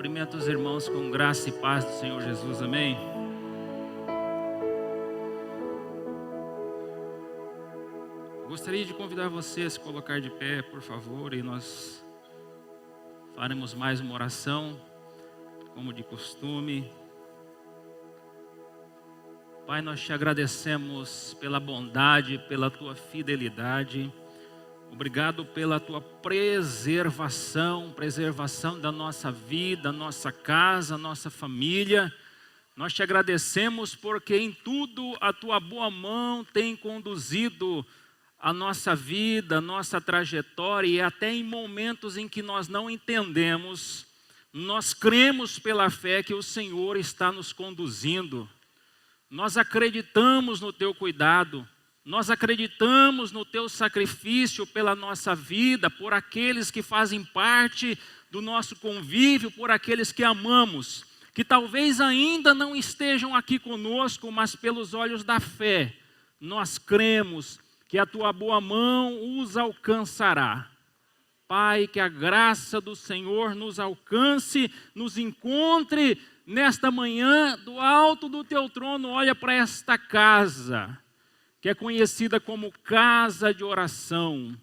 Cumprimento os irmãos com graça e paz do Senhor Jesus, amém? Gostaria de convidar você a se colocar de pé, por favor, e nós faremos mais uma oração, como de costume. Pai, nós te agradecemos pela bondade, pela tua fidelidade. Obrigado pela tua preservação da nossa vida, nossa casa, nossa família. Nós te agradecemos porque em tudo a tua boa mão tem conduzido a nossa vida, a nossa trajetória, e até em momentos em que nós não entendemos, nós cremos pela fé que o Senhor está nos conduzindo. Nós acreditamos no teu cuidado. Nós acreditamos no teu sacrifício pela nossa vida, por aqueles que fazem parte do nosso convívio, por aqueles que amamos, que talvez ainda não estejam aqui conosco, mas pelos olhos da fé, nós cremos que a tua boa mão os alcançará. Pai, que a graça do Senhor nos alcance, nos encontre nesta manhã, do alto do teu trono. Olha para esta casa, que é conhecida como casa de oração,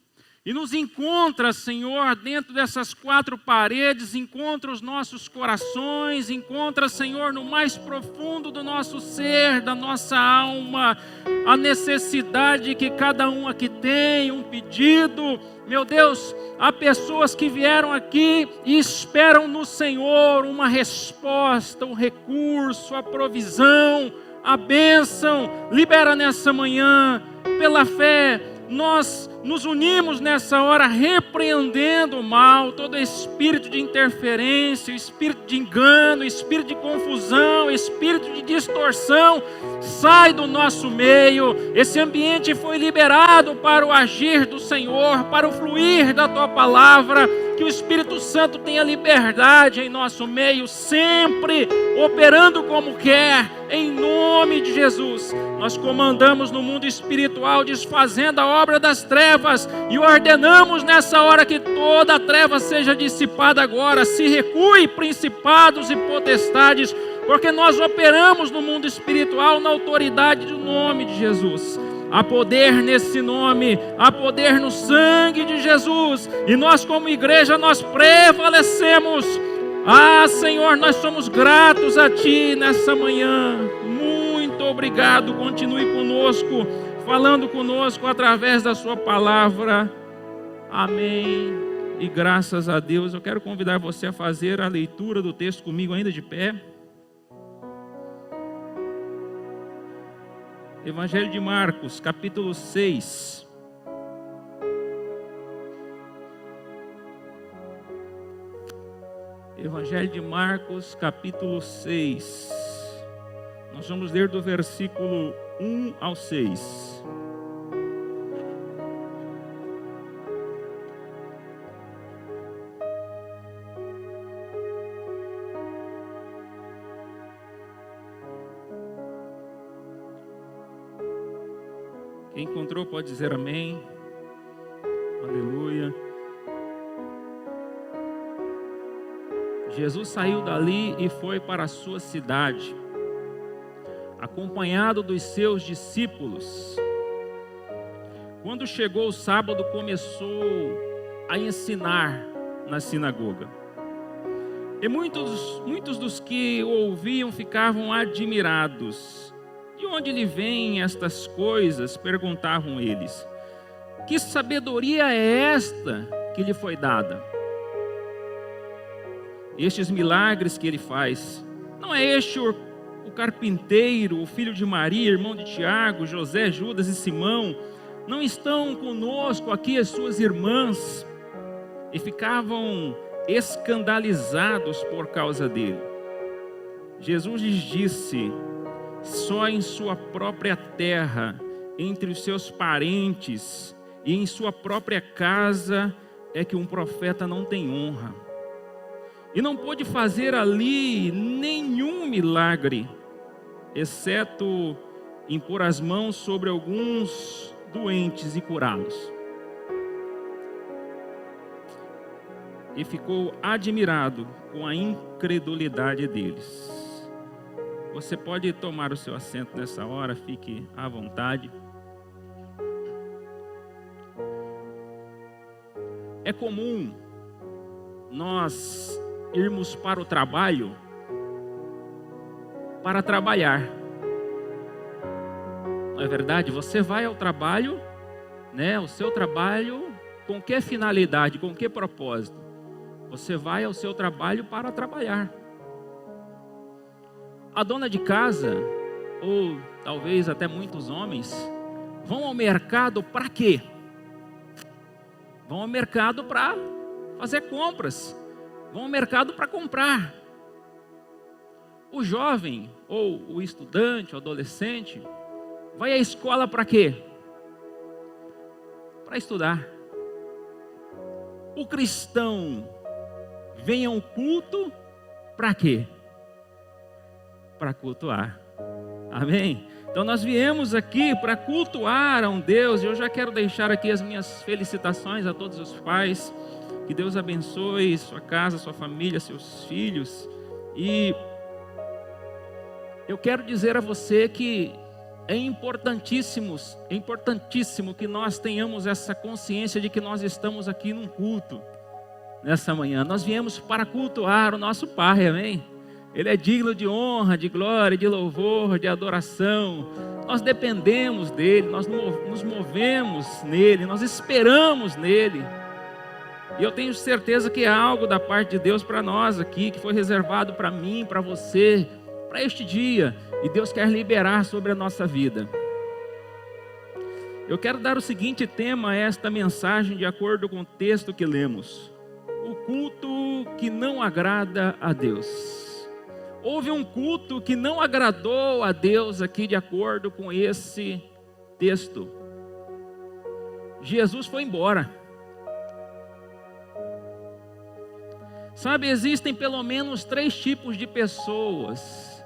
e nos encontra, Senhor, dentro dessas quatro paredes, encontra os nossos corações, encontra, Senhor, no mais profundo do nosso ser, da nossa alma, a necessidade que cada um aqui tem, um pedido. Meu Deus, há pessoas que vieram aqui e esperam no Senhor uma resposta, um recurso, a provisão, a bênção. Libera nessa manhã, pela fé, nós nos unimos nessa hora repreendendo o mal, todo espírito de interferência, espírito de engano, espírito de confusão, espírito de distorção, sai do nosso meio. Esse ambiente foi liberado para o agir do Senhor, para o fluir da tua palavra. Que o Espírito Santo tenha liberdade em nosso meio, sempre operando como quer, em nome de Jesus. Nós comandamos no mundo espiritual, desfazendo a obra das trevas, e ordenamos nessa hora que toda a treva seja dissipada agora. Se recue, principados e potestades, porque nós operamos no mundo espiritual na autoridade do nome de Jesus. Há poder nesse nome, há poder no sangue de Jesus, e nós como igreja, nós prevalecemos. Senhor, nós somos gratos a Ti nessa manhã. Muito obrigado, continue conosco, falando conosco através da Sua palavra. Amém. E graças a Deus. Eu quero convidar você a fazer a leitura do texto comigo ainda de pé. Evangelho de Marcos, capítulo 6. Evangelho de Marcos, capítulo 6. Nós vamos ler do versículo 1 ao 6. Quem encontrou pode dizer amém. Aleluia. Jesus saiu dali e foi para a sua cidade, acompanhado dos seus discípulos. Quando chegou o sábado, começou a ensinar na sinagoga. E muitos dos que o ouviam ficavam admirados. De onde lhe vêm estas coisas? Perguntavam eles. Que sabedoria é esta que lhe foi dada? Estes milagres que ele faz, não é este o carpinteiro, o filho de Maria, irmão de Tiago, José, Judas e Simão? Não estão conosco aqui as suas irmãs? E ficavam escandalizados por causa dele. Jesus lhes disse: só em sua própria terra, entre os seus parentes e em sua própria casa é que um profeta não tem honra. E não pôde fazer ali nenhum milagre, exceto impor as mãos sobre alguns doentes e curá-los. e ficou admirado com a incredulidade deles. Você pode tomar o seu assento nessa hora, fique à vontade. É comum nós irmos para o trabalho para trabalhar. Não é verdade? Você vai ao trabalho, né? O seu trabalho, com que finalidade, com que propósito? Você vai ao seu trabalho para trabalhar. A dona de casa, ou talvez até muitos homens, vão ao mercado para quê? Vão ao mercado para fazer compras. Vão ao mercado para comprar. O jovem, ou o estudante, o adolescente, vai à escola para quê? Para estudar. O cristão vem ao culto para quê? Para cultuar. Amém? Então nós viemos aqui para cultuar a um Deus, e eu já quero deixar aqui as minhas felicitações a todos os pais. Que Deus abençoe sua casa, sua família, seus filhos. E eu quero dizer a você que é importantíssimo que nós tenhamos essa consciência de que nós estamos aqui num culto nessa manhã. Nós viemos para cultuar o nosso Pai, amém? Ele é digno de honra, de glória, de louvor, de adoração. Nós dependemos dele, nós nos movemos nele, nós esperamos nele. E eu tenho certeza que é algo da parte de Deus para nós aqui, que foi reservado para mim, para você, para este dia. E Deus quer liberar sobre a nossa vida. Eu quero dar o seguinte tema a esta mensagem, de acordo com o texto que lemos: o culto que não agrada a Deus. Houve um culto que não agradou a Deus aqui, de acordo com esse texto. Jesus foi embora. Sabe, existem pelo menos 3 tipos de pessoas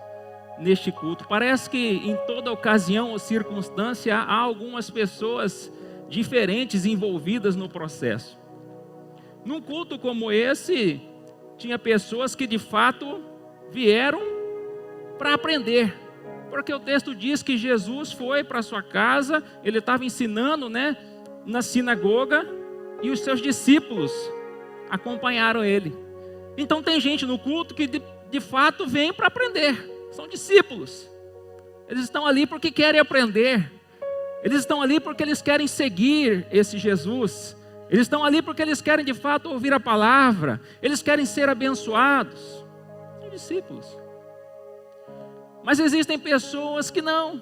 neste culto. Parece que em toda ocasião ou circunstância há algumas pessoas diferentes envolvidas no processo. Num culto como esse, tinha pessoas que de fato vieram para aprender, porque o texto diz que Jesus foi para sua casa, ele estava ensinando, né, na sinagoga, e os seus discípulos acompanharam ele. Então tem gente no culto que de fato vem para aprender, são discípulos, eles estão ali porque querem aprender, eles estão ali porque eles querem seguir esse Jesus, eles estão ali porque eles querem de fato ouvir a palavra, eles querem ser abençoados. Discípulos. Mas existem pessoas que não.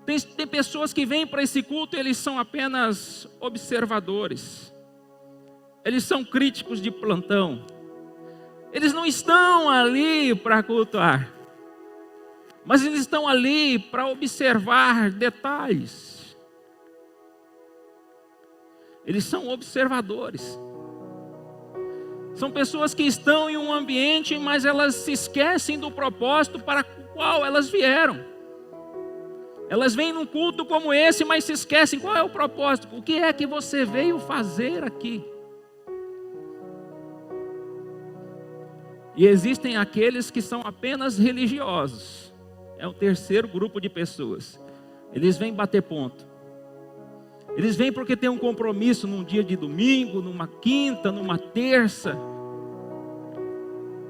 Tem pessoas que vêm para esse culto e eles são apenas observadores. Eles são críticos de plantão. Eles não estão ali para cultuar, mas eles estão ali para observar detalhes. Eles são observadores. São pessoas que estão em um ambiente, mas elas se esquecem do propósito para o qual elas vieram. Elas vêm num culto como esse, mas se esquecem qual é o propósito. O que é que você veio fazer aqui? E existem aqueles que são apenas religiosos. É o terceiro grupo de pessoas. Eles vêm bater ponto. Eles vêm porque tem um compromisso num dia de domingo, numa quinta, numa terça.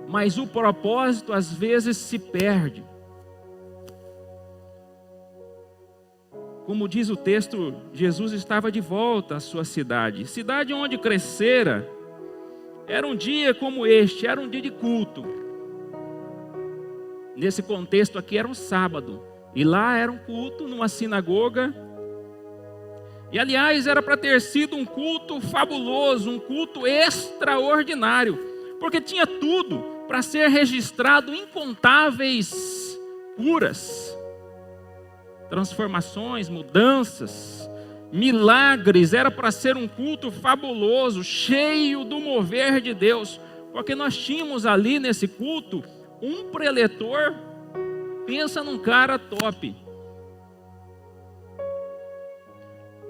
Mas o propósito às vezes se perde. Como diz o texto, Jesus estava de volta à sua cidade. Cidade onde crescera. Era um dia como este, era um dia de culto. Nesse contexto aqui era um sábado. E lá era um culto numa sinagoga. E aliás, era para ter sido um culto fabuloso, um culto extraordinário, porque tinha tudo para ser registrado incontáveis curas, transformações, mudanças, milagres. Era para ser um culto fabuloso, cheio do mover de Deus, porque nós tínhamos ali nesse culto um preletor, pensa num cara top.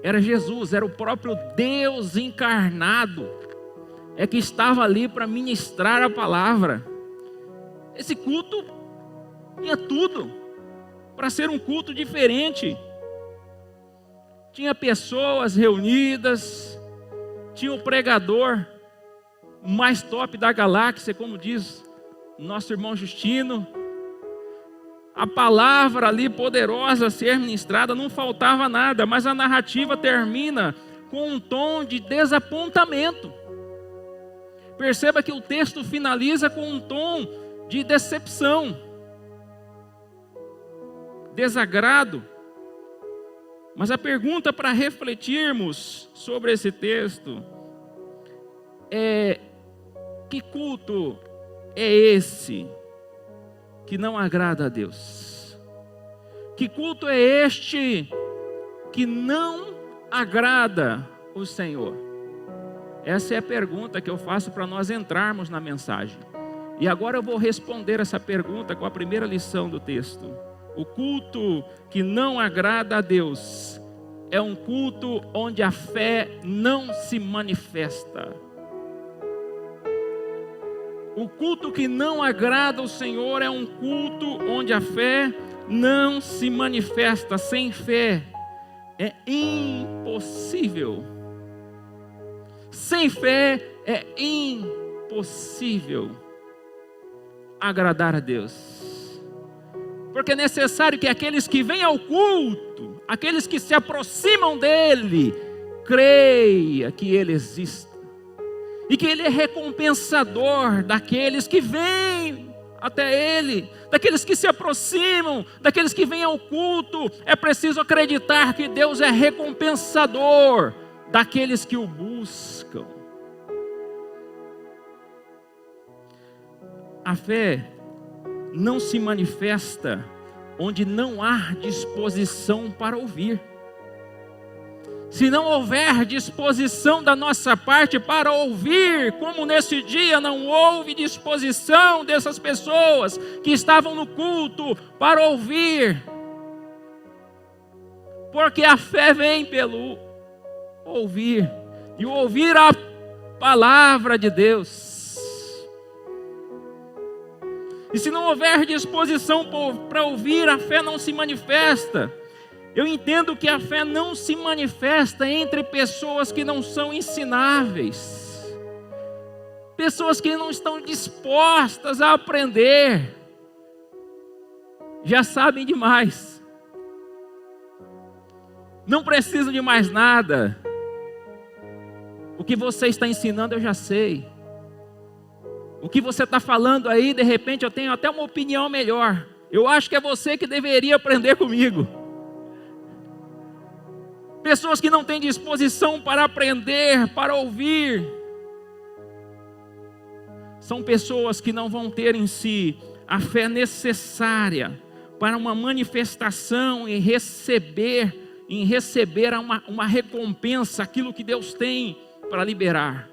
Era Jesus, era o próprio Deus encarnado. é que estava ali para ministrar a palavra. Esse culto tinha tudo para ser um culto diferente. Tinha pessoas reunidas, tinha o pregador mais top da galáxia, como diz nosso irmão Justino. A palavra ali poderosa a ser ministrada, não faltava nada, mas a narrativa termina com um tom de desapontamento. Perceba que o texto finaliza com um tom de decepção, desagrado. Mas a pergunta para refletirmos sobre esse texto é: que culto é esse que não agrada a Deus? Que culto é este que não agrada o Senhor? Essa é a pergunta que eu faço para nós entrarmos na mensagem. E agora eu vou responder essa pergunta com a primeira lição do texto. O culto que não agrada a Deus é um culto onde a fé não se manifesta. O culto que não agrada ao Senhor é um culto onde a fé não se manifesta. Sem fé é impossível. Sem fé é impossível agradar a Deus. Porque é necessário que aqueles que vêm ao culto, aqueles que se aproximam dele, creia que ele existe. E que ele é recompensador daqueles que vêm até ele, daqueles que se aproximam, daqueles que vêm ao culto. É preciso acreditar que Deus é recompensador daqueles que o buscam. A fé não se manifesta onde não há disposição para ouvir. Se não houver disposição da nossa parte para ouvir, como nesse dia não houve disposição dessas pessoas que estavam no culto para ouvir, porque a fé vem pelo ouvir, e ouvir a palavra de Deus. E se não houver disposição para ouvir, a fé não se manifesta. Eu entendo que a fé não se manifesta entre pessoas que não são ensináveis, pessoas que não estão dispostas a aprender, já sabem demais, não precisam de mais nada. O que você está ensinando eu já sei. O que você está falando aí, de repente eu tenho até uma opinião melhor. Eu acho que é você que deveria aprender comigo. Pessoas que não têm disposição para aprender, para ouvir. São pessoas que não vão ter em si a fé necessária para uma manifestação em receber uma recompensa, aquilo que Deus tem para liberar.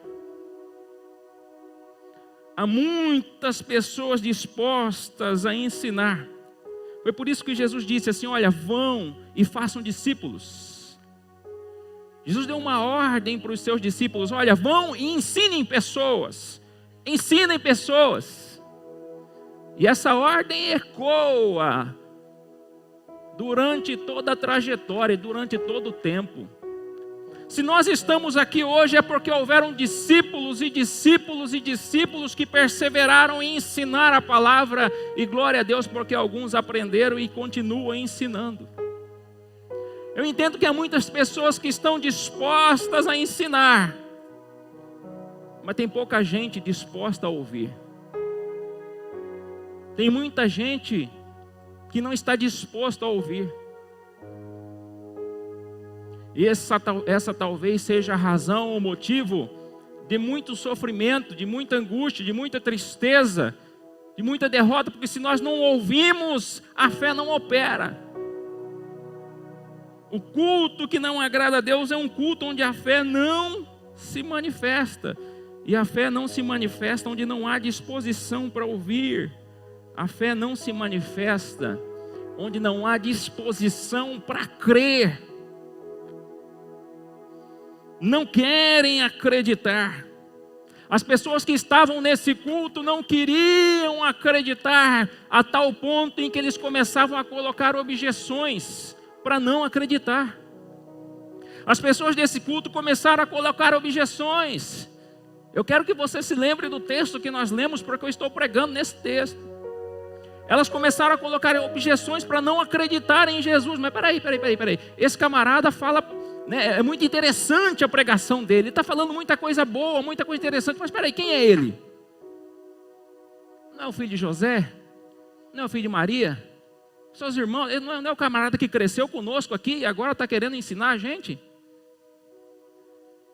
Há muitas pessoas dispostas a ensinar. Foi por isso que Jesus disse assim: olha, vão e façam discípulos. Jesus deu uma ordem para os seus discípulos: olha, vão e ensinem pessoas. Ensinem pessoas. E essa ordem ecoa durante toda a trajetória, durante todo o tempo. Se nós estamos aqui hoje é porque houveram discípulos e discípulos e discípulos que perseveraram em ensinar a palavra, e glória a Deus porque alguns aprenderam e continuam ensinando. Eu entendo que há muitas pessoas que estão dispostas a ensinar, mas tem pouca gente disposta a ouvir. Tem muita gente que não está disposta a ouvir. E essa talvez seja a razão, o motivo de muito sofrimento, de muita angústia, de muita tristeza, de muita derrota, porque se nós não ouvimos, a fé não opera. O culto que não agrada a Deus é um culto onde a fé não se manifesta. E a fé não se manifesta onde não há disposição para ouvir. A fé não se manifesta onde não há disposição para crer. Não querem acreditar. As pessoas que estavam nesse culto não queriam acreditar a tal ponto em que eles começavam a colocar objeções para não acreditar. As pessoas desse culto começaram a colocar objeções. Eu quero que você se lembre do texto que nós lemos, porque eu estou pregando nesse texto. Elas começaram a colocar objeções para não acreditarem em Jesus. Mas peraí. Esse camarada fala, né, é muito interessante a pregação dele. Ele está falando muita coisa boa, muita coisa interessante. Mas peraí, quem é ele? Não é o filho de José? Não é o filho de Maria? Seus irmãos, ele não é o camarada que cresceu conosco aqui e agora está querendo ensinar a gente?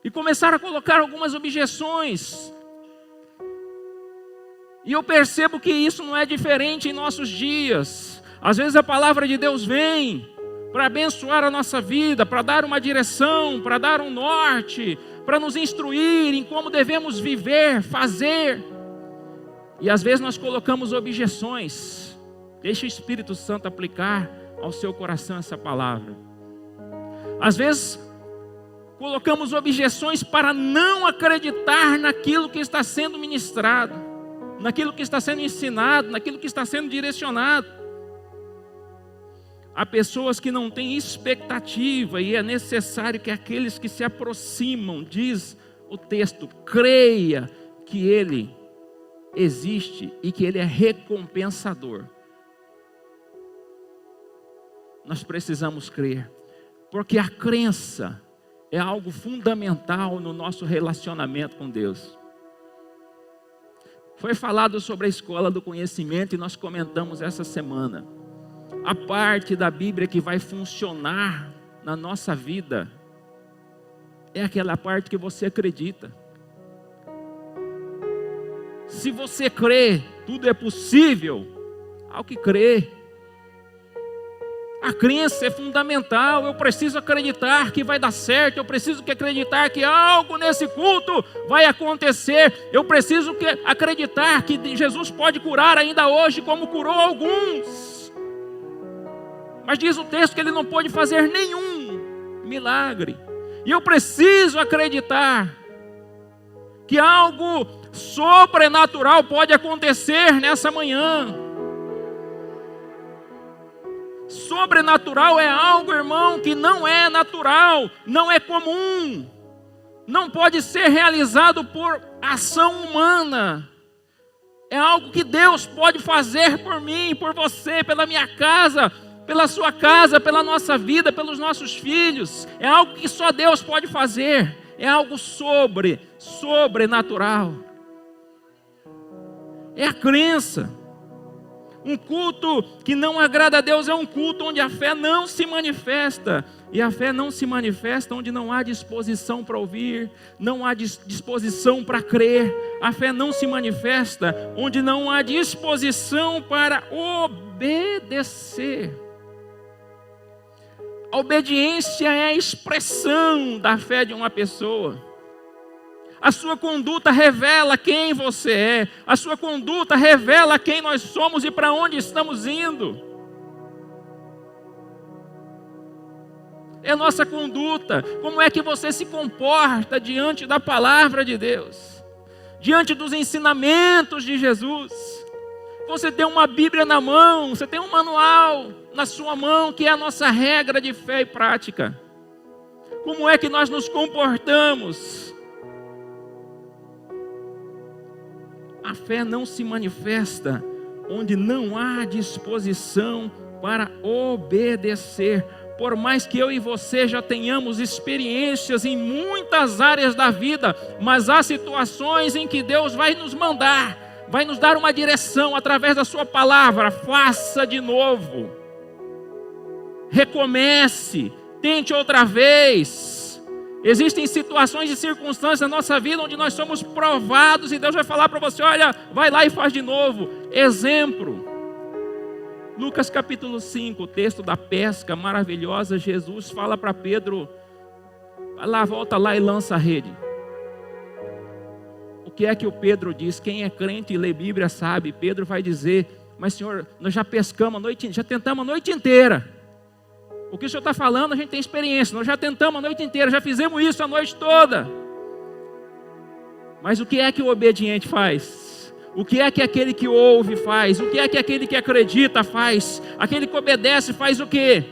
E começaram a colocar algumas objeções. E eu percebo que isso não é diferente em nossos dias. Às vezes a palavra de Deus vem para abençoar a nossa vida, para dar uma direção, para dar um norte, para nos instruir em como devemos viver, fazer. E às vezes nós colocamos objeções. Deixa o Espírito Santo aplicar ao seu coração essa palavra. Às vezes colocamos objeções para não acreditar naquilo que está sendo ministrado, naquilo que está sendo ensinado, naquilo que está sendo direcionado. Há pessoas que não têm expectativa e é necessário que aqueles que se aproximam, diz o texto, creia que Ele existe e que Ele é recompensador. Nós precisamos crer, porque a crença é algo fundamental no nosso relacionamento com Deus. Foi falado sobre a escola do conhecimento e nós comentamos essa semana. A parte da Bíblia que vai funcionar na nossa vida é aquela parte que você acredita. Se você crê, tudo é possível ao que crê. A crença é fundamental. Eu preciso acreditar que vai dar certo. Eu preciso acreditar que algo nesse culto vai acontecer. Eu preciso acreditar que Jesus pode curar ainda hoje, como curou alguns. Mas diz o texto que Ele não pode fazer nenhum milagre. E eu preciso acreditar que algo sobrenatural pode acontecer nessa manhã. Sobrenatural é algo, irmão, que não é natural, não é comum, não pode ser realizado por ação humana. É algo que Deus pode fazer por mim, por você, pela minha casa, pela sua casa, pela nossa vida, pelos nossos filhos. É algo que só Deus pode fazer. É algo sobrenatural. É a crença. Um culto que não agrada a Deus é um culto onde a fé não se manifesta. E a fé não se manifesta onde não há disposição para ouvir, não há disposição para crer. A fé não se manifesta onde não há disposição para obedecer. A obediência é a expressão da fé de uma pessoa. A sua conduta revela quem você é. A sua conduta revela quem nós somos e para onde estamos indo. É a nossa conduta. Como é que você se comporta diante da palavra de Deus? Diante dos ensinamentos de Jesus? Você tem uma Bíblia na mão, você tem um manual na sua mão, que é a nossa regra de fé e prática. Como é que nós nos comportamos? A fé não se manifesta onde não há disposição para obedecer. Por mais que eu e você já tenhamos experiências em muitas áreas da vida, mas há situações em que Deus vai nos mandar, vai nos dar uma direção através da sua palavra. Faça de novo. Recomece. Tente outra vez. Existem situações e circunstâncias na nossa vida onde nós somos provados e Deus vai falar para você: olha, vai lá e faz de novo. Exemplo, Lucas capítulo 5, o texto da pesca maravilhosa. Jesus fala para Pedro: vai lá, volta lá e lança a rede. O que é que o Pedro diz? Quem é crente e lê Bíblia sabe. Pedro vai dizer: mas Senhor, nós já pescamos a noite, já tentamos a noite inteira. O que o Senhor está falando, a gente tem experiência. Nós já tentamos a noite inteira, já fizemos isso a noite toda. Mas o que é que o obediente faz? O que é que aquele que ouve faz? O que é que aquele que acredita faz? Aquele que obedece faz o quê?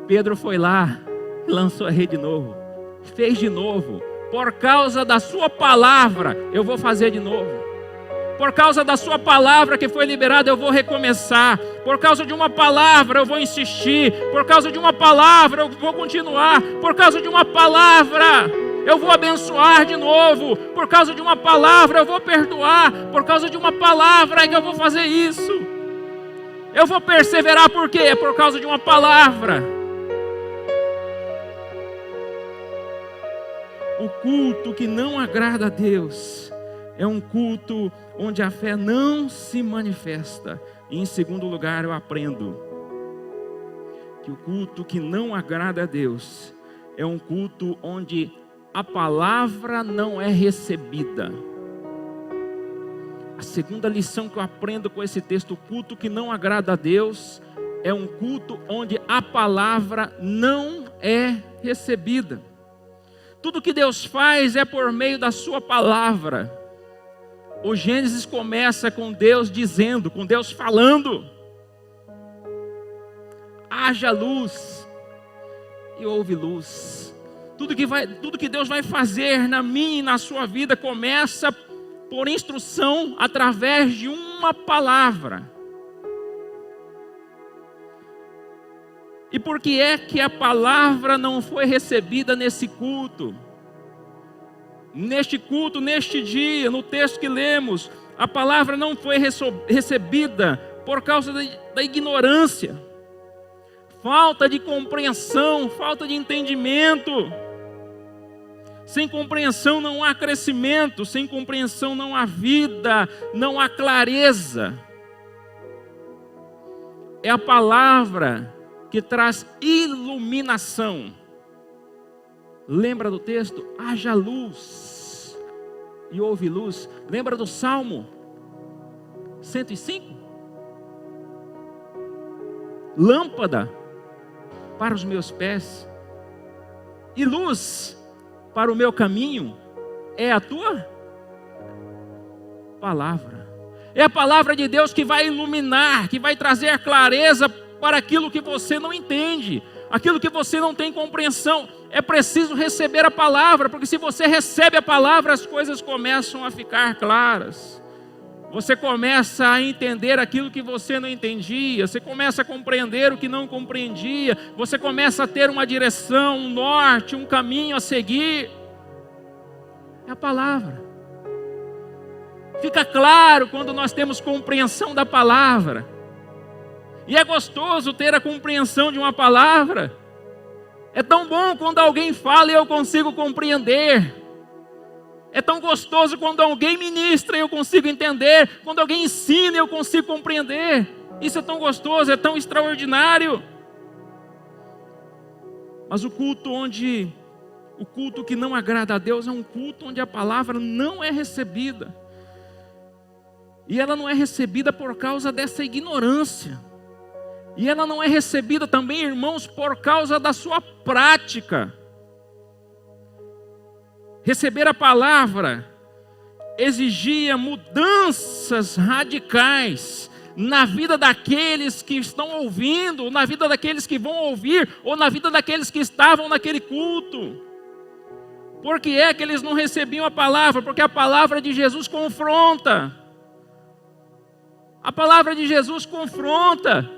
Pedro foi lá e lançou a rede de novo. Fez de novo. Por causa da sua palavra, eu vou fazer de novo. Por causa da sua palavra que foi liberada, eu vou recomeçar. Por causa de uma palavra, eu vou insistir. Por causa de uma palavra, eu vou continuar. Por causa de uma palavra, eu vou abençoar de novo. Por causa de uma palavra, eu vou perdoar. Por causa de uma palavra é que eu vou fazer isso. Eu vou perseverar por quê? É por causa de uma palavra. O culto que não agrada a Deus é um culto onde a fé não se manifesta. E em segundo lugar, eu aprendo que o culto que não agrada a Deus é um culto onde a palavra não é recebida. A segunda lição que eu aprendo com esse texto: o culto que não agrada a Deus é um culto onde a palavra não é recebida. Tudo que Deus faz é por meio da sua palavra. O Gênesis começa com Deus dizendo, com Deus falando: haja luz, e houve luz. Tudo que Deus vai fazer na minha e na sua vida começa por instrução através de uma palavra. E por que é que a palavra não foi recebida nesse culto? Neste culto, neste dia, no texto que lemos, a palavra não foi recebida por causa da ignorância, falta de compreensão, falta de entendimento. Sem compreensão não há crescimento, sem compreensão não há vida, não há clareza. É a palavra que traz iluminação. Lembra do texto? Haja luz, e houve luz. Lembra do Salmo 105? Lâmpada para os meus pés e luz para o meu caminho é a tua palavra. É a palavra de Deus que vai iluminar, que vai trazer clareza para aquilo que você não entende, aquilo que você não tem compreensão. É preciso receber a palavra, porque se você recebe a palavra, as coisas começam a ficar claras. Você começa a entender aquilo que você não entendia, você começa a compreender o que não compreendia, você começa a ter uma direção, um norte, um caminho a seguir. É a palavra. Fica claro quando nós temos compreensão da palavra. E é gostoso ter a compreensão de uma palavra. É tão bom quando alguém fala e eu consigo compreender. É tão gostoso quando alguém ministra e eu consigo entender. Quando alguém ensina e eu consigo compreender. Isso é tão gostoso, é tão extraordinário. Mas o culto que não agrada a Deus é um culto onde a palavra não é recebida. E ela não é recebida por causa dessa ignorância. E ela não é recebida também, irmãos, por causa da sua prática. Receber a palavra exigia mudanças radicais na vida daqueles que estão ouvindo, na vida daqueles que vão ouvir, ou na vida daqueles que estavam naquele culto. Por que é que eles não recebiam a palavra? Porque a palavra de Jesus confronta. A palavra de Jesus confronta.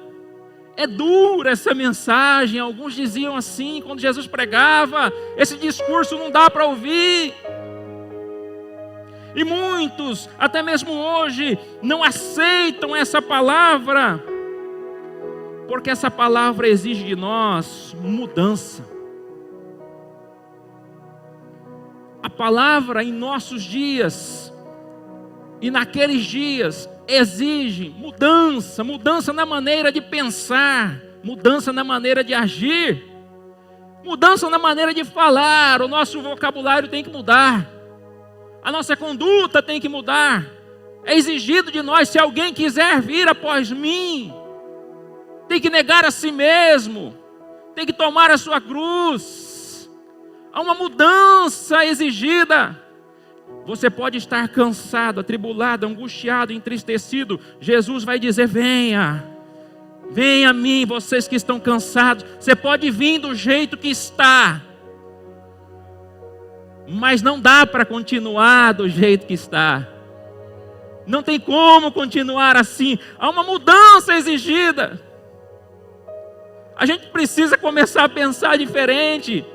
É dura essa mensagem. Alguns diziam assim, quando Jesus pregava: esse discurso não dá para ouvir. E muitos, até mesmo hoje, não aceitam essa palavra, porque essa palavra exige de nós mudança. A palavra em nossos dias e naqueles dias exige mudança na maneira de pensar, mudança na maneira de agir, mudança na maneira de falar. O nosso vocabulário tem que mudar, a nossa conduta tem que mudar. É exigido de nós: se alguém quiser vir após mim, tem que negar a si mesmo, tem que tomar a sua cruz. Há uma mudança exigida. Você pode estar cansado, atribulado, angustiado, entristecido. Jesus vai dizer: venha. Venha a mim, vocês que estão cansados. Você pode vir do jeito que está, mas não dá para continuar do jeito que está. Não tem como continuar assim. Há uma mudança exigida. A gente precisa começar a pensar diferente.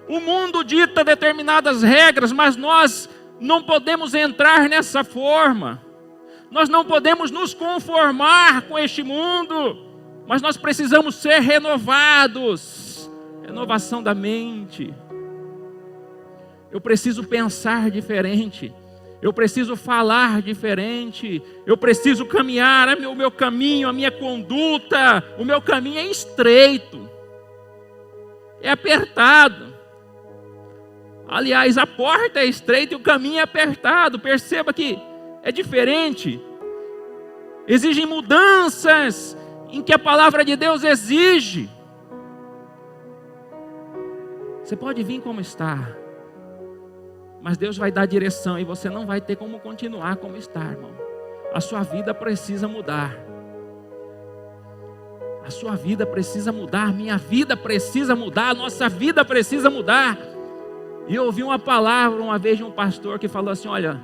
O mundo dita determinadas regras, mas nós não podemos entrar nessa forma. Nós não podemos nos conformar com este mundo, mas nós precisamos ser renovados. Renovação da mente. Eu preciso pensar diferente. Eu preciso falar diferente. Eu preciso caminhar o meu caminho, a minha conduta. O meu caminho é estreito. É apertado. Aliás, a porta é estreita e o caminho é apertado. Perceba que é diferente. Exigem mudanças em que a palavra de Deus exige. Você pode vir como está, mas Deus vai dar direção e você não vai ter como continuar como está, irmão. A sua vida precisa mudar. A sua vida precisa mudar, minha vida precisa mudar, a nossa vida precisa mudar. E eu ouvi uma palavra uma vez de um pastor que falou assim: olha,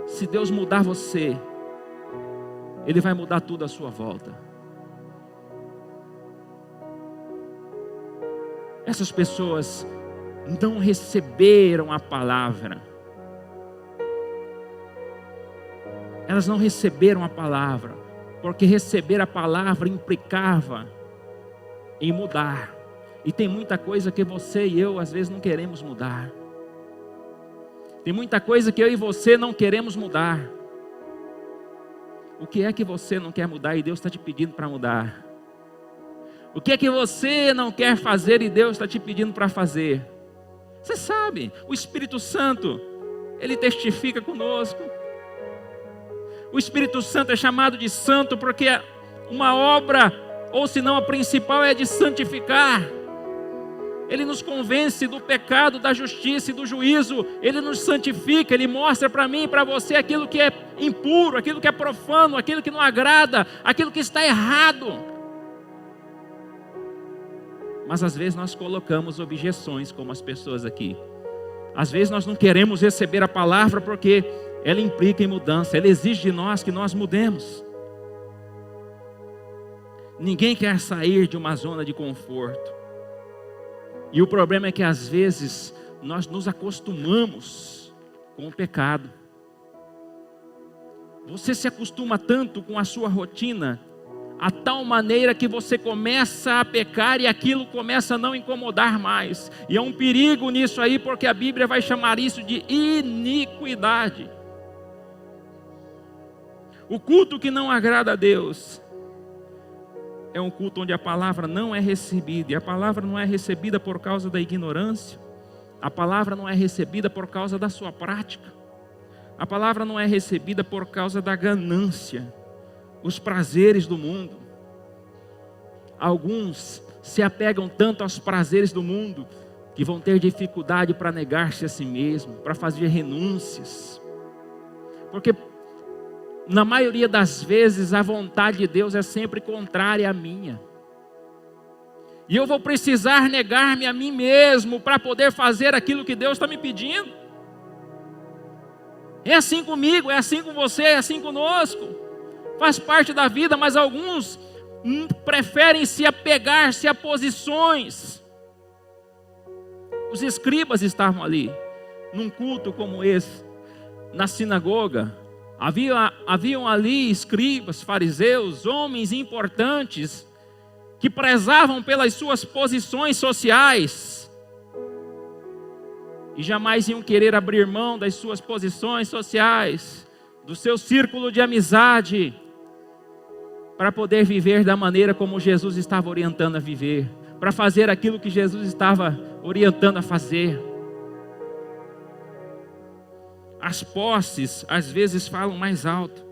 se Deus mudar você, Ele vai mudar tudo à sua volta. Essas pessoas não receberam a palavra. Elas não receberam a palavra, porque receber a palavra implicava em mudar. E tem muita coisa que você e eu às vezes não queremos mudar. Tem muita coisa que eu e você não queremos mudar. O que é que você não quer mudar e Deus está te pedindo para mudar? O que é que você não quer fazer e Deus está te pedindo para fazer? Você sabe, o Espírito Santo, Ele testifica conosco. O Espírito Santo é chamado de santo porque uma obra, ou se não a principal, é de santificar. Ele nos convence do pecado, da justiça e do juízo. Ele nos santifica, Ele mostra para mim e para você aquilo que é impuro, aquilo que é profano, aquilo que não agrada, aquilo que está errado. Mas às vezes nós colocamos objeções, como as pessoas aqui. Às vezes nós não queremos receber a palavra porque ela implica em mudança, ela exige de nós que nós mudemos. Ninguém quer sair de uma zona de conforto. E o problema é que às vezes nós nos acostumamos com o pecado. Você se acostuma tanto com a sua rotina, a tal maneira que você começa a pecar e aquilo começa a não incomodar mais. E é um perigo nisso aí, porque a Bíblia vai chamar isso de iniquidade. O culto que não agrada a Deus é um culto onde a palavra não é recebida. E a palavra não é recebida por causa da ignorância. A palavra não é recebida por causa da sua prática. A palavra não é recebida por causa da ganância, os prazeres do mundo. Alguns se apegam tanto aos prazeres do mundo que vão ter dificuldade para negar-se a si mesmo, para fazer renúncias. Porque na maioria das vezes a vontade de Deus é sempre contrária à minha. E eu vou precisar negar-me a mim mesmo para poder fazer aquilo que Deus está me pedindo. É assim comigo, é assim com você, é assim conosco. Faz parte da vida, mas alguns preferem se apegar-se a posições. Os escribas estavam ali, num culto como esse, na sinagoga. Haviam ali escribas, fariseus, homens importantes, que prezavam pelas suas posições sociais, e jamais iam querer abrir mão das suas posições sociais, do seu círculo de amizade, para poder viver da maneira como Jesus estava orientando a viver, para fazer aquilo que Jesus estava orientando a fazer. As posses às vezes falam mais alto,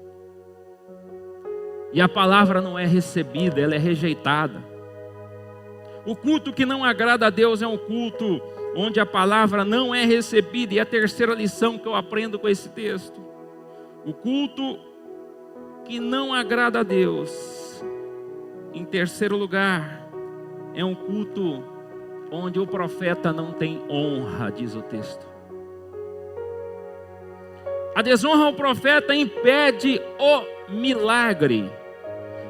e a palavra não é recebida, ela é rejeitada. O culto que não agrada a Deus é um culto onde a palavra não é recebida. E a terceira lição que eu aprendo com esse texto: o culto que não agrada a Deus, em terceiro lugar, é um culto onde o profeta não tem honra, diz o texto. A desonra ao profeta impede o milagre.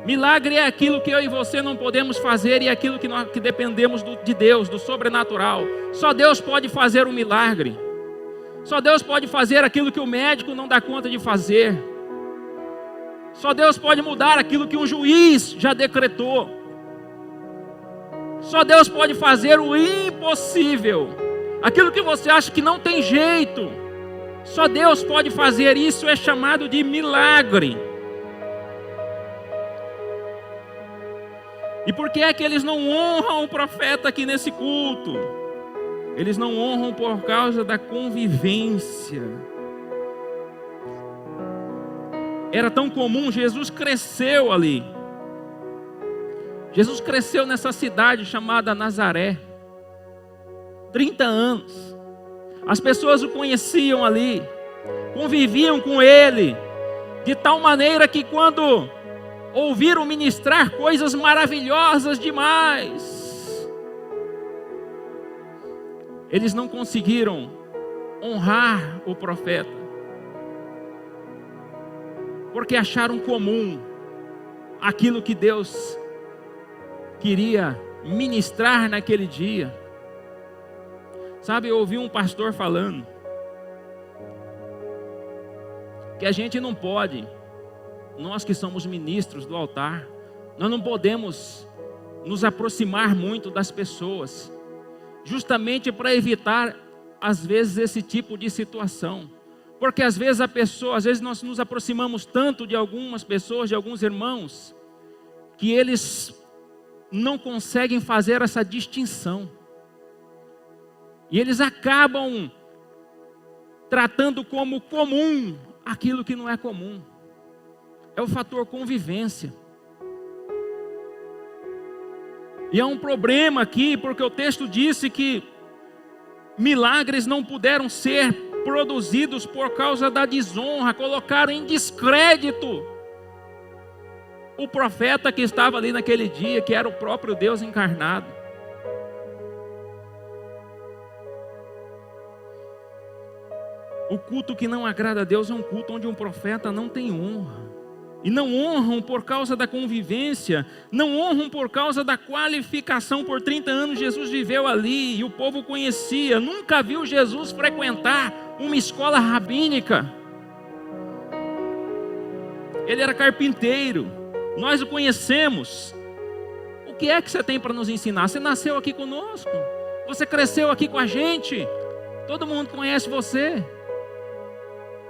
Milagre é aquilo que eu e você não podemos fazer e é aquilo que dependemos de Deus, do sobrenatural. Só Deus pode fazer um milagre. Só Deus pode fazer aquilo que o médico não dá conta de fazer. Só Deus pode mudar aquilo que um juiz já decretou. Só Deus pode fazer o impossível. Aquilo que você acha que não tem jeito. Só Deus pode fazer. Isso é chamado de milagre. E por que é que eles não honram o profeta aqui nesse culto? Eles não honram por causa da convivência. Era tão comum, Jesus cresceu ali. Jesus cresceu nessa cidade chamada Nazaré. 30 anos. As pessoas o conheciam ali, conviviam com ele, de tal maneira que quando ouviram ministrar coisas maravilhosas demais, eles não conseguiram honrar o profeta, porque acharam comum aquilo que Deus queria ministrar naquele dia. Sabe, eu ouvi um pastor falando que a gente não pode, nós que somos ministros do altar, nós não podemos nos aproximar muito das pessoas, justamente para evitar, às vezes, esse tipo de situação. Porque às vezes nós nos aproximamos tanto de algumas pessoas, de alguns irmãos, que eles não conseguem fazer essa distinção. E eles acabam tratando como comum aquilo que não é comum. É o fator convivência. E há um problema aqui, porque o texto disse que milagres não puderam ser produzidos por causa da desonra. Colocaram em descrédito o profeta que estava ali naquele dia, que era o próprio Deus encarnado. O culto que não agrada a Deus é um culto onde um profeta não tem honra. E não honram por causa da convivência, não honram por causa da qualificação. Por 30 anos Jesus viveu ali e o povo conhecia. Nunca viu Jesus frequentar uma escola rabínica. Ele era carpinteiro, nós o conhecemos. O que é que você tem para nos ensinar? Você nasceu aqui conosco, você cresceu aqui com a gente, todo mundo conhece você.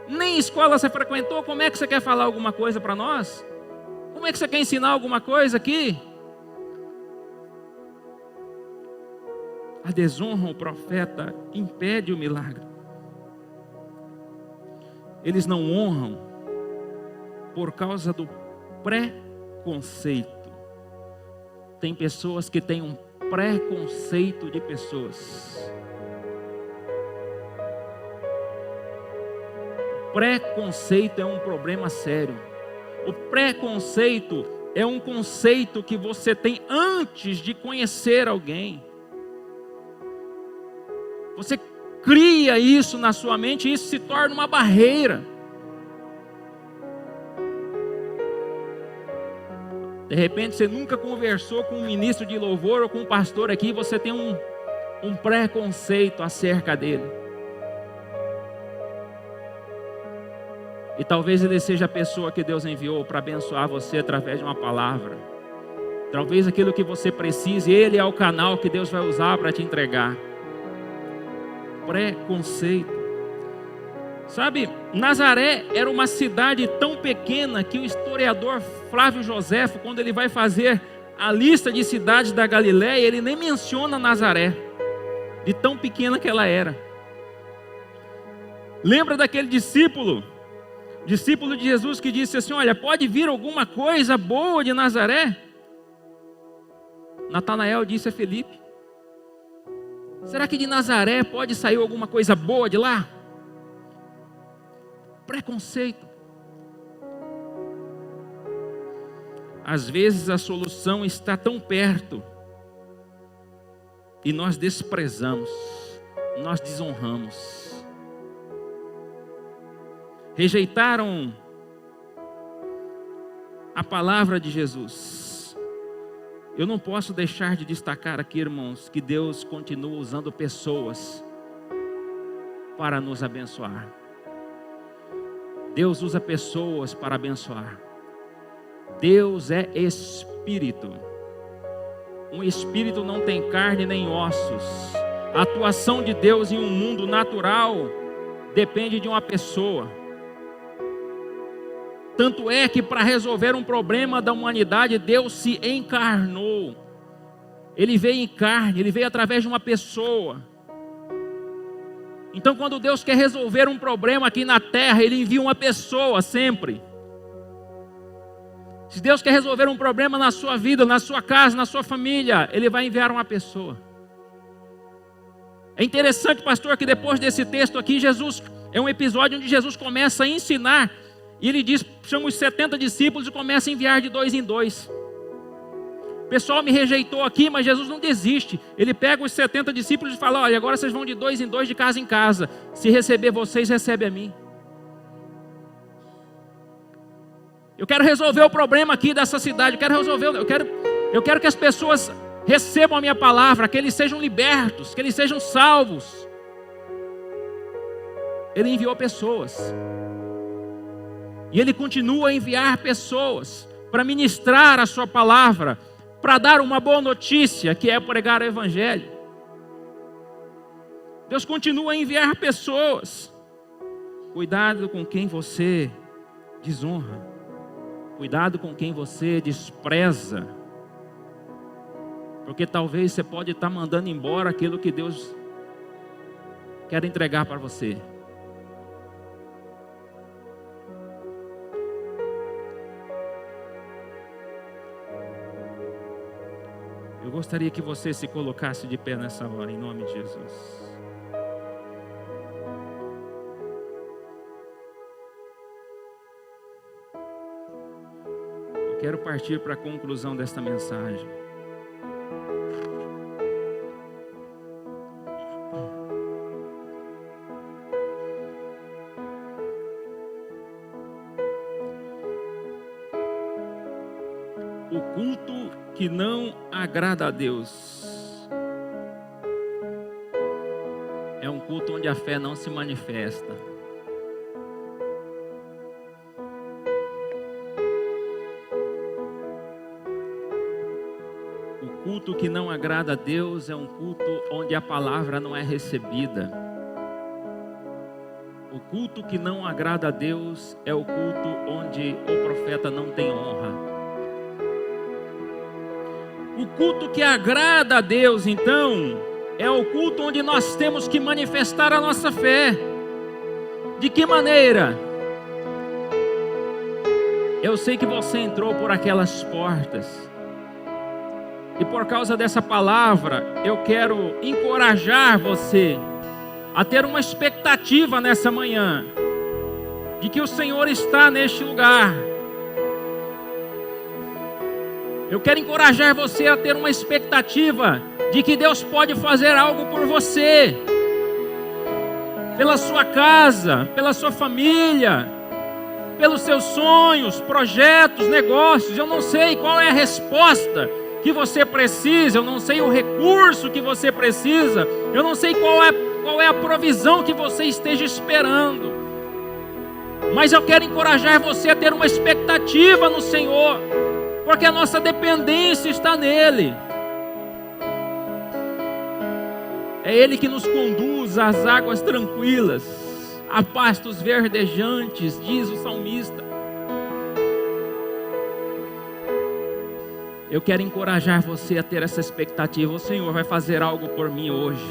Nem escola você frequentou, como é que você quer falar alguma coisa para nós? Como é que você quer ensinar alguma coisa aqui? A desonra ao profeta impede o milagre. Eles não honram por causa do preconceito. Tem pessoas que têm um preconceito de pessoas. Preconceito é um problema sério. O preconceito é um conceito que você tem antes de conhecer alguém. Você cria isso na sua mente e isso se torna uma barreira. De repente você nunca conversou com um ministro de louvor ou com um pastor aqui, você tem um preconceito acerca dele. E talvez ele seja a pessoa que Deus enviou para abençoar você através de uma palavra. Talvez aquilo que você precise, ele é o canal que Deus vai usar para te entregar. Preconceito. Sabe, Nazaré era uma cidade tão pequena que o historiador Flávio Joséfo, quando ele vai fazer a lista de cidades da Galileia, ele nem menciona Nazaré, de tão pequena que ela era. Lembra daquele discípulo de Jesus que disse assim: olha, pode vir alguma coisa boa de Nazaré? Natanael disse a Felipe: será que de Nazaré pode sair alguma coisa boa de lá? Preconceito. Às vezes a solução está tão perto e nós desprezamos, nós desonramos. Rejeitaram a palavra de Jesus. Eu não posso deixar de destacar aqui, irmãos, que Deus continua usando pessoas para nos abençoar. Deus usa pessoas para abençoar. Deus é espírito. Um espírito não tem carne nem ossos. A atuação de Deus em um mundo natural depende de uma pessoa. Tanto é que para resolver um problema da humanidade, Deus se encarnou. Ele veio em carne, Ele veio através de uma pessoa. Então quando Deus quer resolver um problema aqui na terra, Ele envia uma pessoa sempre. Se Deus quer resolver um problema na sua vida, na sua casa, na sua família, Ele vai enviar uma pessoa. É interessante, pastor, que depois desse texto aqui, é um episódio onde Jesus começa a ensinar. E Ele diz, chama os 70 discípulos e começa a enviar de 2 em 2. O pessoal me rejeitou aqui, mas Jesus não desiste. Ele pega os 70 discípulos e fala: olha, agora vocês vão de 2 em 2, de casa em casa. Se receber vocês, recebe a mim. Eu quero resolver o problema aqui dessa cidade. Eu quero que as pessoas recebam a minha palavra, que eles sejam libertos, que eles sejam salvos. Ele enviou pessoas. E Ele continua a enviar pessoas para ministrar a sua palavra, para dar uma boa notícia, que é pregar o Evangelho. Deus continua a enviar pessoas. Cuidado com quem você desonra. Cuidado com quem você despreza. Porque talvez você pode estar mandando embora aquilo que Deus quer entregar para você. Eu gostaria que você se colocasse de pé nessa hora, em nome de Jesus. Eu quero partir para a conclusão desta mensagem. O culto que não agrada a Deus é um culto onde a fé não se manifesta. O culto que não agrada a Deus é um culto onde a palavra não é recebida. O culto que não agrada a Deus é o culto onde o profeta não tem honra. O culto que agrada a Deus, então, é o culto onde nós temos que manifestar a nossa fé. De que maneira? Eu sei que você entrou por aquelas portas. E por causa dessa palavra, eu quero encorajar você a ter uma expectativa nessa manhã, de que o Senhor está neste lugar. Eu quero encorajar você a ter uma expectativa de que Deus pode fazer algo por você, pela sua casa, pela sua família, pelos seus sonhos, projetos, negócios. Eu não sei qual é a resposta que você precisa, eu não sei o recurso que você precisa, eu não sei qual é a provisão que você esteja esperando, mas eu quero encorajar você a ter uma expectativa no Senhor, porque a nossa dependência está nele. É Ele que nos conduz às águas tranquilas, a pastos verdejantes, diz o salmista. Eu quero encorajar você a ter essa expectativa. O Senhor vai fazer algo por mim hoje.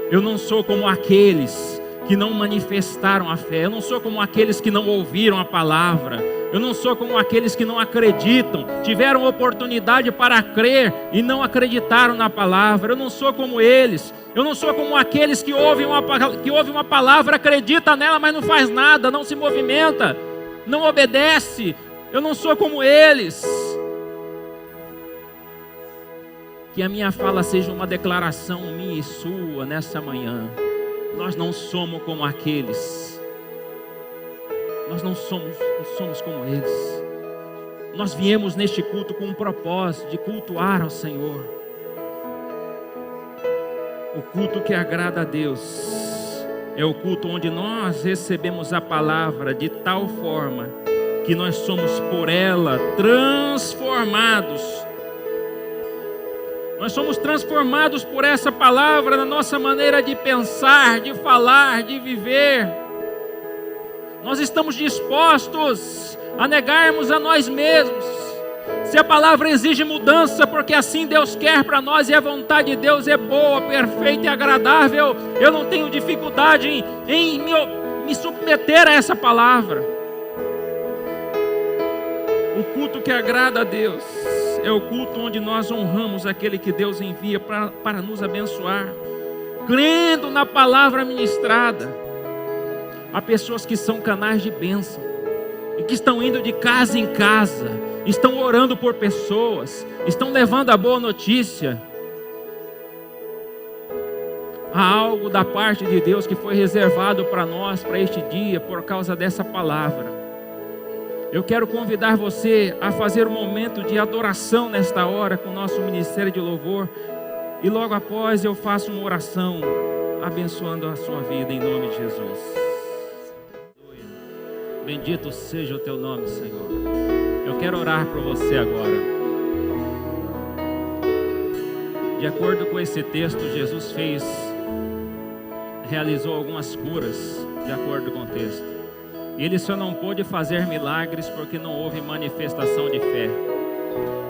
Eu não sou como aqueles que não manifestaram a fé. Eu não sou como aqueles que não ouviram a palavra. Eu não sou como aqueles que não acreditam, tiveram oportunidade para crer e não acreditaram na palavra. Eu não sou como eles. Eu não sou como aqueles que ouvem uma palavra, acredita nela, mas não faz nada, não se movimenta, não obedece. Eu não sou como eles. Que a minha fala seja uma declaração minha e sua nessa manhã. Nós não somos como aqueles. Nós não somos como eles. Nós viemos neste culto com um propósito de cultuar ao Senhor. O culto que agrada a Deus é o culto onde nós recebemos a palavra de tal forma que nós somos por ela transformados. Nós somos transformados por essa palavra na nossa maneira de pensar, de falar, de viver. Nós estamos dispostos a negarmos a nós mesmos. Se a palavra exige mudança, porque assim Deus quer para nós e a vontade de Deus é boa, perfeita e agradável, eu não tenho dificuldade em me submeter a essa palavra. O culto que agrada a Deus é o culto onde nós honramos aquele que Deus envia para nos abençoar, crendo na palavra ministrada. Há pessoas que são canais de bênção e que estão indo de casa em casa, estão orando por pessoas, estão levando a boa notícia. Há algo da parte de Deus que foi reservado para nós, para este dia, por causa dessa palavra. Eu quero convidar você a fazer um momento de adoração nesta hora com o nosso ministério de louvor, e logo após eu faço uma oração abençoando a sua vida em nome de Jesus. Bendito seja o teu nome, Senhor. Eu quero orar por você agora. De acordo com esse texto, Jesus realizou algumas curas, de acordo com o texto. E ele só não pôde fazer milagres porque não houve manifestação de fé.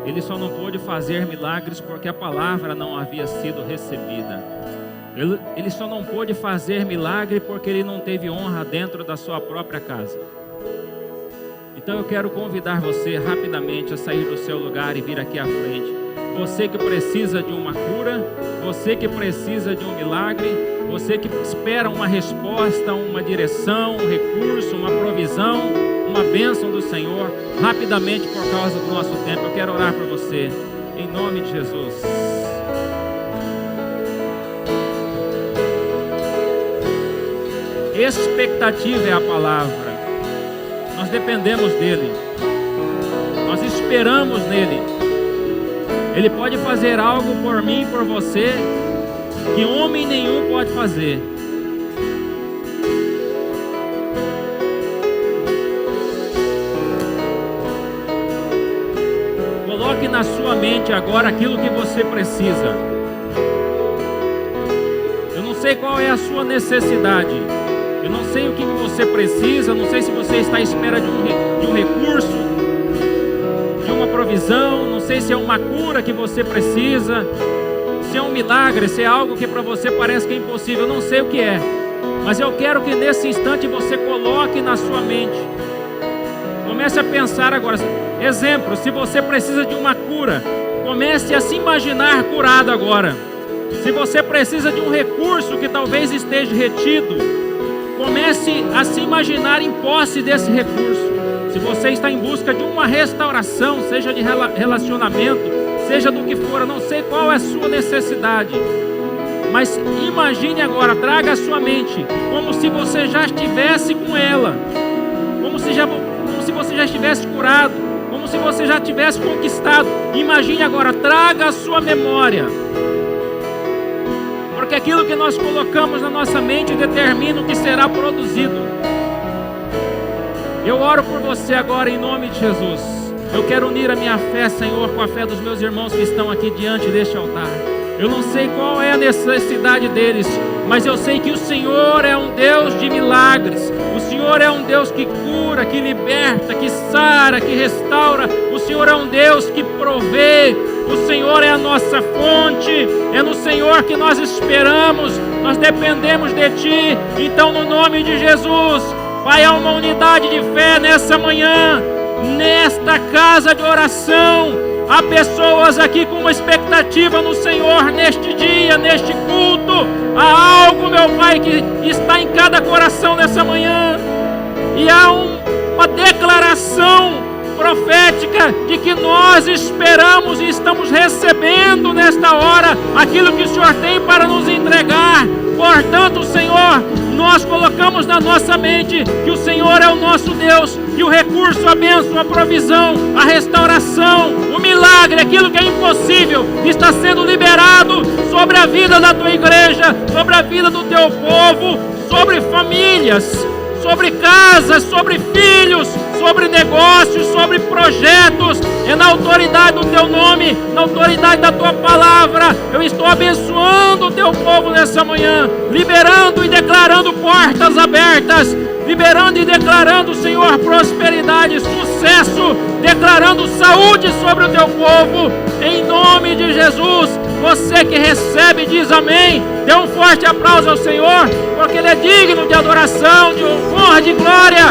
Ele só não pôde fazer milagres porque a palavra não havia sido recebida. Ele só não pôde fazer milagre porque ele não teve honra dentro da sua própria casa. Então eu quero convidar você rapidamente a sair do seu lugar e vir aqui à frente. Você que precisa de uma cura, você que precisa de um milagre, você que espera uma resposta, uma direção, um recurso, uma provisão, uma bênção do Senhor, rapidamente por causa do nosso tempo, eu quero orar por você, em nome de Jesus. Expectativa é a palavra. Nós dependemos dele. Nós esperamos nele. Ele pode fazer algo por mim e por você que homem nenhum pode fazer. Coloque na sua mente agora aquilo que você precisa. Eu não sei qual é a sua necessidade. Eu não sei o que você precisa, não sei se você está à espera de um recurso, de uma provisão, não sei se é uma cura que você precisa, se é um milagre, se é algo que para você parece que é impossível, eu não sei o que é. Mas eu quero que nesse instante você coloque na sua mente. Comece a pensar agora. Exemplo, se você precisa de uma cura, comece a se imaginar curado agora. Se você precisa de um recurso que talvez esteja retido, comece a se imaginar em posse desse recurso. Se você está em busca de uma restauração, seja de relacionamento, seja do que for, eu não sei qual é a sua necessidade, mas imagine agora, traga à sua mente, como se você já estivesse com ela, como se você já estivesse curado, como se você já tivesse conquistado. Imagine agora, traga à sua memória. Porque aquilo que nós colocamos na nossa mente determina o que será produzido. Eu oro por você agora em nome de Jesus. Eu quero unir a minha fé, Senhor, com a fé dos meus irmãos que estão aqui diante deste altar. Eu não sei qual é a necessidade deles, mas eu sei que o Senhor é um Deus de milagres. O Senhor é um Deus que cura, que liberta, que sara, que restaura. O Senhor é um Deus que provê. O Senhor é a nossa fonte, é no Senhor que nós esperamos, nós dependemos de Ti. Então, no nome de Jesus, Pai, há uma unidade de fé nessa manhã. nesta casa de oração. Há pessoas aqui com uma expectativa no Senhor neste dia, neste culto. Há algo, meu Pai, que está em cada coração nessa manhã. E há uma declaração profética de que nós esperamos e estamos recebendo nesta hora aquilo que o Senhor tem para nos entregar. Portanto, Senhor, nós colocamos na nossa mente que o Senhor é o nosso Deus, e o recurso, a bênção, a provisão, a restauração, o milagre, aquilo que é impossível, está sendo liberado sobre a vida da tua igreja, sobre a vida do teu povo, sobre famílias, sobre casas, sobre filhos, sobre negócios, sobre projetos. É na autoridade do teu nome, na autoridade da tua palavra, eu estou abençoando o teu povo nessa manhã, liberando e declarando portas abertas, liberando e declarando, Senhor, prosperidade, sucesso, declarando saúde sobre o teu povo, em nome de Jesus. Você que recebe, diz amém. Dê um forte aplauso ao Senhor, porque Ele é digno de adoração, de honra, de glória.